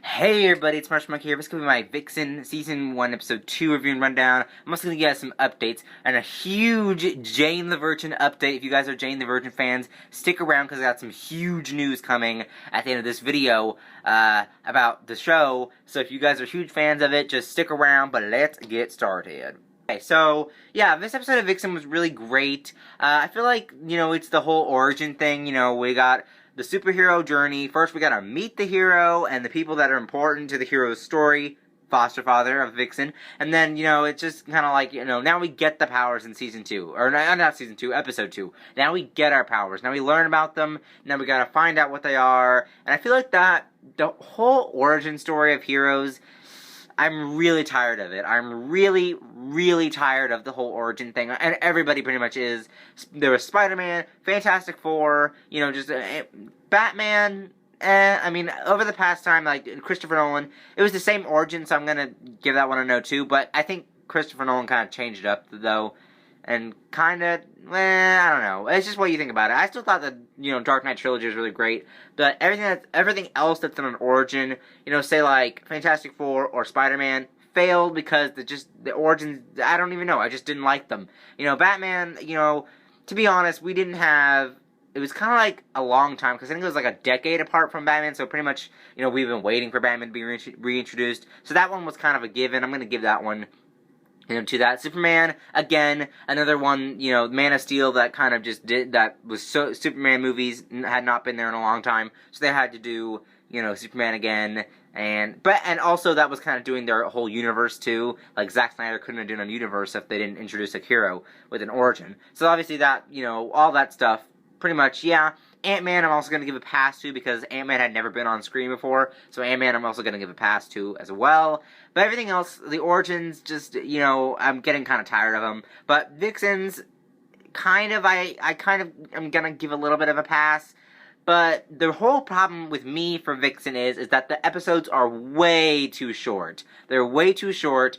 Hey everybody, it's Marshmallow here. This is going to be my Vixen Season 1 Episode 2 review and rundown. I'm also going to give you guys some updates and a huge Jane the Virgin update. If you guys are Jane the Virgin fans, stick around because I got some huge news coming at the end of this video about the show. So if you guys are huge fans of it, just stick around, but let's get started. Okay, so, yeah, this episode of Vixen was really great. I feel like, it's the whole origin thing. We got the superhero journey. First, we gotta meet the hero and the people that are important to the hero's story, foster father of Vixen, and then, it's just kind of like, now we get the powers in Season 2, or not Season 2, Episode 2. Now we get our powers. Now we learn about them, now we gotta find out what they are, and I feel like that, the whole origin story of heroes, I'm really tired of it. I'm really, really tired of the whole origin thing, and everybody pretty much is. There was Spider-Man, Fantastic Four, just Batman. I mean, over the past time, like Christopher Nolan, it was the same origin, so I'm gonna give that one a no too. But I think Christopher Nolan kind of changed it up though, and kind of, I don't know. It's just what you think about it. I still thought that Dark Knight trilogy was really great, but everything else that's in an origin, say like Fantastic Four or Spider-Man, failed because the origins, I don't even know. I just didn't like them. Batman, to be honest, we didn't have. It was kind of like a long time, because I think it was like a decade apart from Batman, so pretty much, we've been waiting for Batman to be reintroduced. So that one was kind of a given. I'm going to give that one to that. Superman, again, another one, Man of Steel that kind of just Superman movies had not been there in a long time, so they had to do, Superman again, and also that was kind of doing their whole universe too, like Zack Snyder couldn't have done a universe if they didn't introduce a hero with an origin, so obviously that, all that stuff, pretty much, yeah. Ant-Man I'm also going to give a pass to because Ant-Man had never been on screen before, so Ant-Man I'm also going to give a pass to as well. But everything else, the origins, just, I'm getting kind of tired of them. But Vixen's, kind of, I am going to give a little bit of a pass. But the whole problem with me for Vixen is that the episodes are way too short. They're way too short.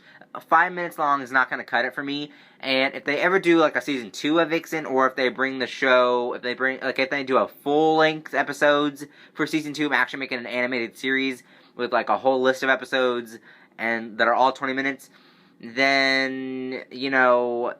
5 minutes long is not going to cut it for me. And if they ever do like a Season 2 of Vixen, or if they bring the show, if they do a full-length episodes for Season 2, I'm actually making an animated series with like a whole list of episodes and that are all 20 minutes, then, you know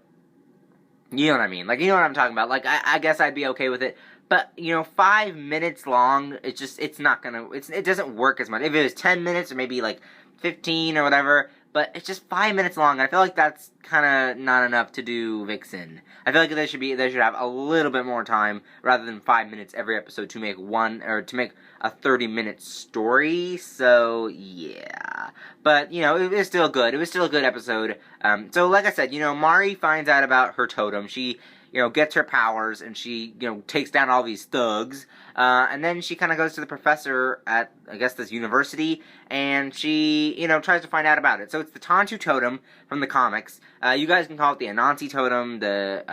what I mean. Like, you know what I'm talking about. Like, I guess I'd be okay with it. But, 5 minutes long, it doesn't work as much. If it was 10 minutes or maybe like 15 or whatever, but it's just 5 minutes long. I feel like that's kind of not enough to do Vixen. I feel like they should have a little bit more time rather than 5 minutes every episode to make a 30-minute story. So yeah, but it was still good. It was still a good episode. So like I said, Mari finds out about her totem. She gets her powers, and she, takes down all these thugs, and then she kind of goes to the professor at, I guess, this university, and she, tries to find out about it. So it's the Tantu Totem from the comics. You guys can call it the Anansi Totem, the,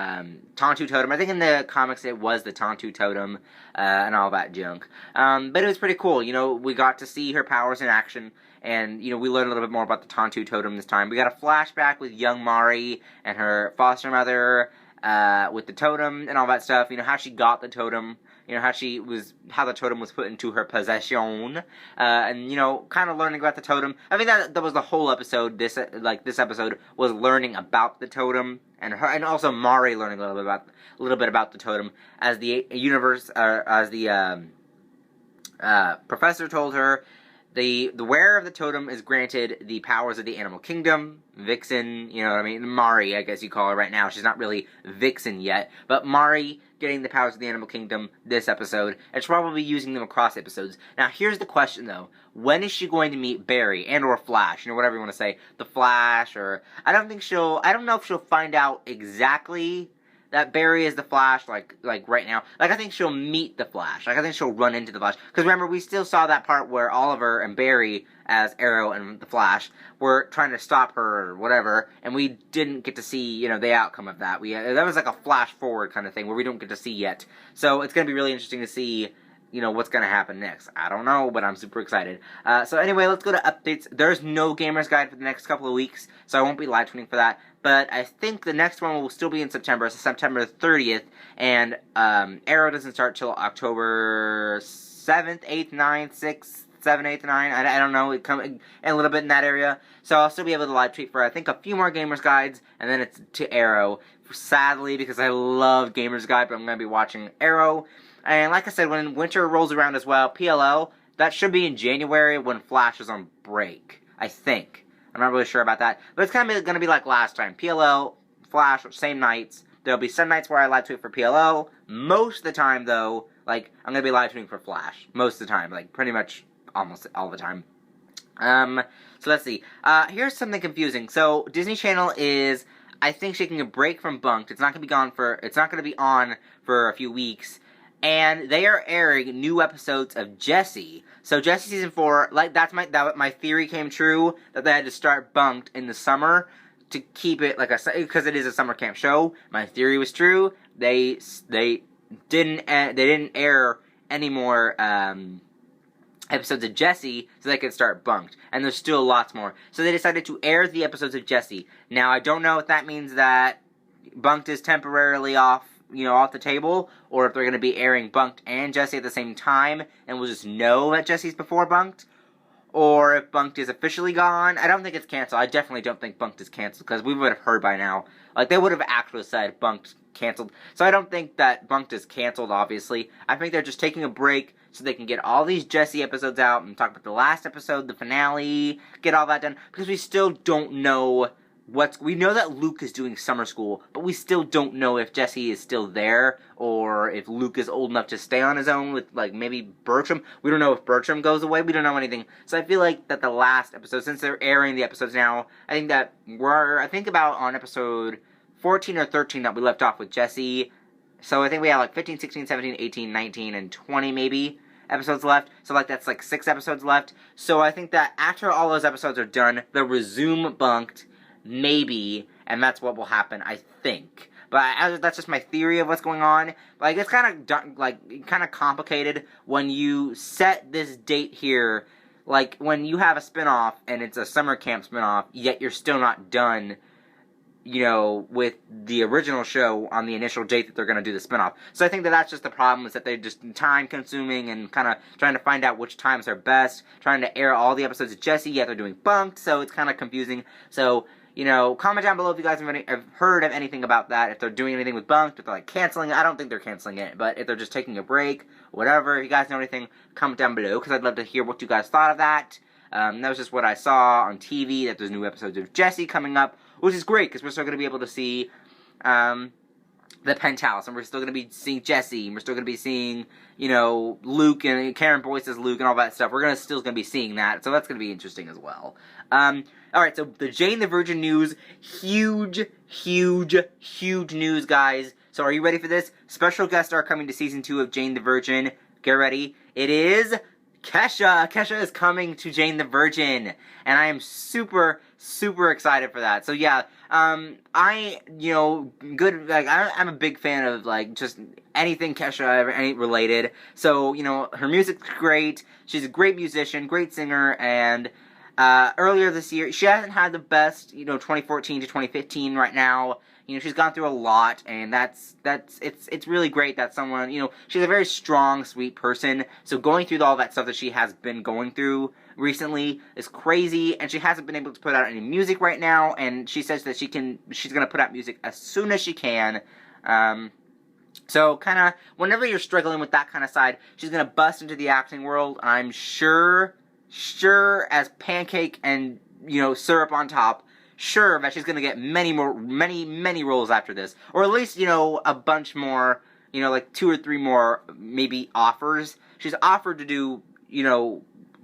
Tantu Totem. I think in the comics it was the Tantu Totem, and all that junk. But it was pretty cool. We got to see her powers in action, and, we learned a little bit more about the Tantu Totem this time. We got a flashback with young Mari and her foster mother, with the totem and all that stuff, how she got the totem, how the totem was put into her possession, and, kind of learning about the totem. I think that was the whole episode. This episode was learning about the totem, and also Mari learning a little bit about the totem, as the professor told her. The wearer of the totem is granted the powers of the animal kingdom. Vixen, Mari, I guess you call her right now. She's not really Vixen yet, but Mari getting the powers of the animal kingdom this episode, and she's probably using them across episodes. Now, here's the question, though. When is she going to meet Barry and or Flash? Whatever you want to say. The Flash, or... I don't know if she'll find out exactly that Barry is the Flash, like right now. Like, I think she'll meet the Flash. Like, I think she'll run into the Flash. Because remember, we still saw that part where Oliver and Barry, as Arrow and the Flash, were trying to stop her or whatever, and we didn't get to see, the outcome of that. That was like a flash-forward kind of thing, where we don't get to see yet. So, it's going to be really interesting to see, what's going to happen next. I don't know, but I'm super excited. So anyway, let's go to updates. There's no Gamer's Guide for the next couple of weeks, so I won't be live tweeting for that. But I think the next one will still be in September. It's September 30th, and Arrow doesn't start till October 7th, 8th, 9th, 6th, 7, 8, 9. I don't know. It come a little bit in that area. So I'll still be able to live tweet for, I think, a few more Gamers Guides, and then it's to Arrow. Sadly, because I love Gamers Guide, but I'm going to be watching Arrow. And like I said, when winter rolls around as well, PLL, that should be in January when Flash is on break. I think. I'm not really sure about that. But it's kind of going to be like last time. PLL, Flash, same nights. There'll be some nights where I live tweet for PLL. Most of the time, though, like, I'm going to be live tweeting for Flash. Most of the time. Like, pretty much almost all the time. So let's see. Here's something confusing. So, Disney Channel is, I think, taking a break from Bunked. It's not going to be on for a few weeks. And they are airing new episodes of Jessie. So Jessie season 4, like, my theory came true, that they had to start Bunked in the summer to keep it like because it is a summer camp show. My theory was true. They didn't air any more episodes of Jessie so they could start Bunked, and there's still lots more. So they decided to air the episodes of Jessie. Now I don't know if that means that Bunked is temporarily off the table, or if they're going to be airing Bunked and Jessie at the same time, and we'll just know that Jessie's before Bunked. Or if Bunked is officially gone. I don't think it's canceled. I definitely don't think Bunked is canceled, because we would have heard by now. Like, they would have actually said Bunked canceled. So I don't think that Bunked is canceled, obviously. I think they're just taking a break so they can get all these Jessie episodes out and talk about the last episode, the finale, get all that done. Because we still don't know we know that Luke is doing summer school, but we still don't know if Jessie is still there, or if Luke is old enough to stay on his own with, like, maybe Bertram. We don't know if Bertram goes away. We don't know anything. So I feel like that the last episode, since they're airing the episodes now, I think that I think about on episode 14 or 13 that we left off with Jessie. So I think we have, like, 15, 16, 17, 18, 19, and 20, maybe, episodes left. So, like, that's, like, 6 episodes left. So I think that after all those episodes are done, they'll resume Bunked, maybe, and that's what will happen, I think. But that's just my theory of what's going on. Like, it's kind of complicated when you set this date here. Like, when you have a spinoff, and it's a summer camp spinoff, yet you're still not done, with the original show on the initial date that they're going to do the spinoff. So I think that that's just the problem, is that they're just time-consuming and kind of trying to find out which times are best, trying to air all the episodes of Jessie, yet they're doing Bunked, so it's kind of confusing. So, comment down below if you guys have heard of anything about that, if they're doing anything with Bunked, if they're, like, canceling it. I don't think they're canceling it, but if they're just taking a break, whatever, if you guys know anything, comment down below, because I'd love to hear what you guys thought of that. That was just what I saw on TV, that there's new episodes of Jessie coming up, which is great, because we're still going to be able to see, the penthouse, and we're still going to be seeing Jessie, and we're still going to be seeing, Luke, and Karen Boyce as Luke, and all that stuff. We're still going to be seeing that, so that's going to be interesting as well. Alright, so the Jane the Virgin news, huge news, guys. So are you ready for this? Special guest star coming to Season 2 of Jane the Virgin. Get ready. It is Kesha. Kesha is coming to Jane the Virgin, and I am super excited for that. So yeah, I'm a big fan of, like, just anything Kesha related. So, her music's great. She's a great musician, great singer, and earlier this year, she hasn't had the best, 2014 to 2015 right now. She's gone through a lot, and it's really great that someone, she's a very strong, sweet person, so going through all that stuff that she has been going through recently is crazy, and she hasn't been able to put out any music right now, and she says that she's gonna put out music as soon as she can. So kinda, whenever you're struggling with that kind of side, she's gonna bust into the acting world, and I'm sure as pancake and, syrup on top, sure that she's gonna get many roles after this. Or at least, a bunch more, like 2 or 3 more, maybe, offers. She's offered to do,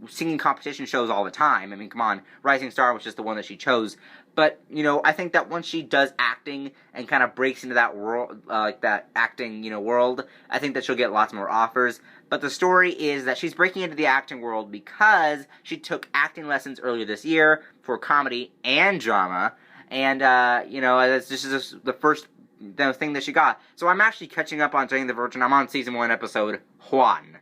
singing competition shows all the time. I mean, come on, Rising Star was just the one that she chose. But, I think that once she does acting and kind of breaks into that world, like that acting, world, I think that she'll get lots more offers. But the story is that she's breaking into the acting world because she took acting lessons earlier this year for comedy and drama. And, this is the first thing that she got. So I'm actually catching up on Jane the Virgin. I'm on Season 1 episode Juan,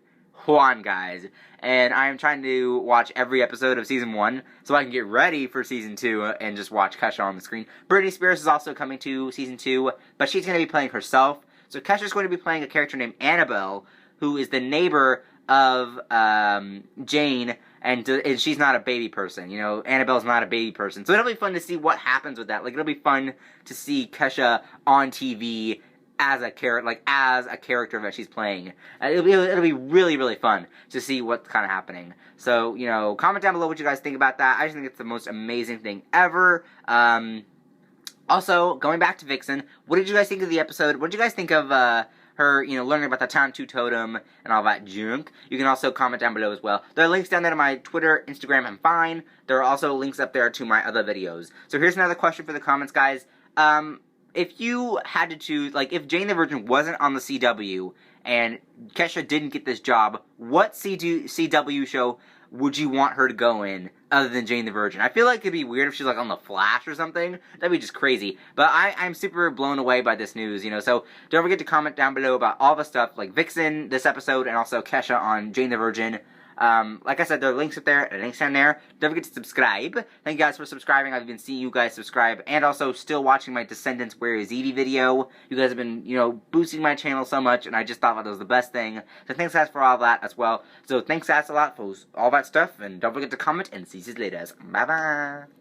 guys. And I am trying to watch every episode of Season 1 so I can get ready for Season 2 and just watch Kesha on the screen. Britney Spears is also coming to Season 2, but she's going to be playing herself. So Kesha's going to be playing a character named Annabelle, who is the neighbor of Jane, and she's not a baby person. You know, Annabelle's not a baby person. So it'll be fun to see what happens with that. Like, it'll be fun to see Kesha on TV as a character that she's playing. It'll be really, really fun to see what's kind of happening. So, you know, comment down below what you guys think about that. I just think it's the most amazing thing ever. Also, going back to Vixen, what did you guys think of the episode? What did you guys think of her, you know, learning about the Tantu Totem and all that junk? You can also comment down below as well. There are links down there to my Twitter, Instagram, and Vine. There are also links up there to my other videos. So here's another question for the comments, guys. If you had to choose, like, if Jane the Virgin wasn't on the CW and Kesha didn't get this job, what CW show would you want her to go in other than Jane the Virgin? I feel like it'd be weird if she's, like, on The Flash or something. That'd be just crazy. But I'm super blown away by this news, you know. So don't forget to comment down below about all the stuff, like Vixen, this episode, and also Kesha on Jane the Virgin. Like I said, there are links up there and links down there. Don't forget to subscribe. Thank you guys for subscribing. I've been seeing you guys subscribe, and also still watching my Descendants Where Is Edie video. You guys have been, you know, boosting my channel so much, and I just thought that was the best thing. So thanks guys for all that as well. So thanks guys a lot for all that stuff, and don't forget to comment, and see you later. Bye bye.